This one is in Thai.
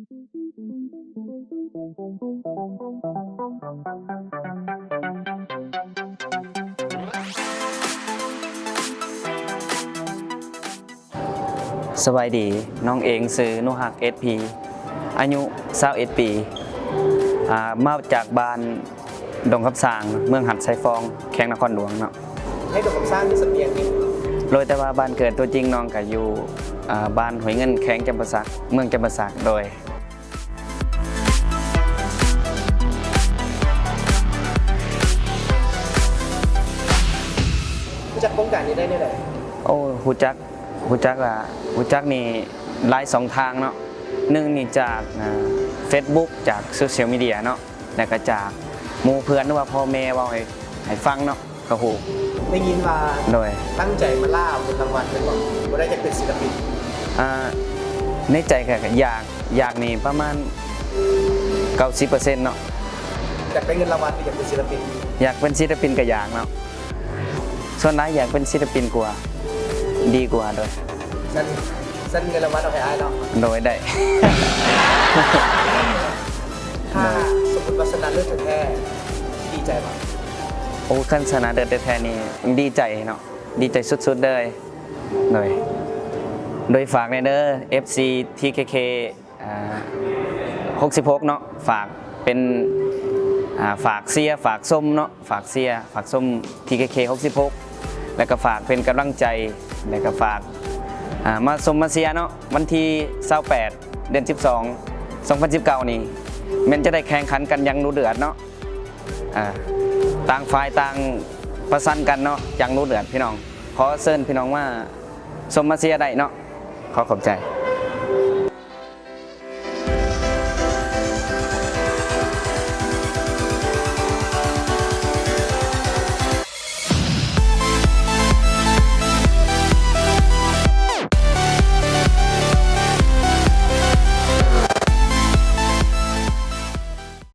สวัสดีน้องเองซื้อนุหักเอสพีอายุ21 ปีมาจากบ้านดงคำสางเมืองหัดไซฟองแข้งนครหลวงเนาะให้ดงคำสร้างมีสำเนียงนี่โดยแต่ว่าบ้านเกิดตัวจริงน้องก็อยู่บ้านหอยเงินแข้งจำปาสักเมืองจำปาสักโดยรู้จักโครงการนี้ได้ไหนโอ้หูจักนี่ไลน์2 ทางเนาะหนึ่งนี่จาก Facebook จากโซเชียลมีเดียเนาะแล้วก็จากหมู่เพื่อนหรือว่าพ่อแม่เว้าให้ฟังเนาะก็ฮู้ได้ยินว่าโดยตั้งใจมาล่าบนรางวัลเป็นบ่บ่ได้จะเป็นศิลปินในใจก็อยากนี่ประมาณ 90% เนาะอยากได้เงินรางวัลหรืออยากเป็นศิลปินอยากเป็นศิลปินก็อยากเนาะส่วนหลายอยากเป็นศิลปินกว่าดีกว่าโดยสั้นเงินรางวัลเอาให้อายเนาะโดยได้ ถ้าสมมติว่าชนะเลิศแท้ดีใจป่ะโอ้ขั้นชนะเลิศแท้นี่ดีใจเนาะดีใจสุดๆเลยโดยฝากในเด้อ FC TKK 66เนาะฝากเป็นฝากเสียฝากส้มเนาะฝากเสียฝากส้ม TKK 66แล้วก็ฝากเป็นกำลังใจแล้วก็ฝากมาสมมาเสียเนาะวันที่28 เดือน 12 2019 นี่มันจะได้แข่งขันกันยังดูเดือดเนาะต่างฝ่ายต่างประสันกันเนาะยังดูเดือดพี่น้องขอเชิญพี่น้องว่าสมมาเสียได้เนาะขอขอบใจ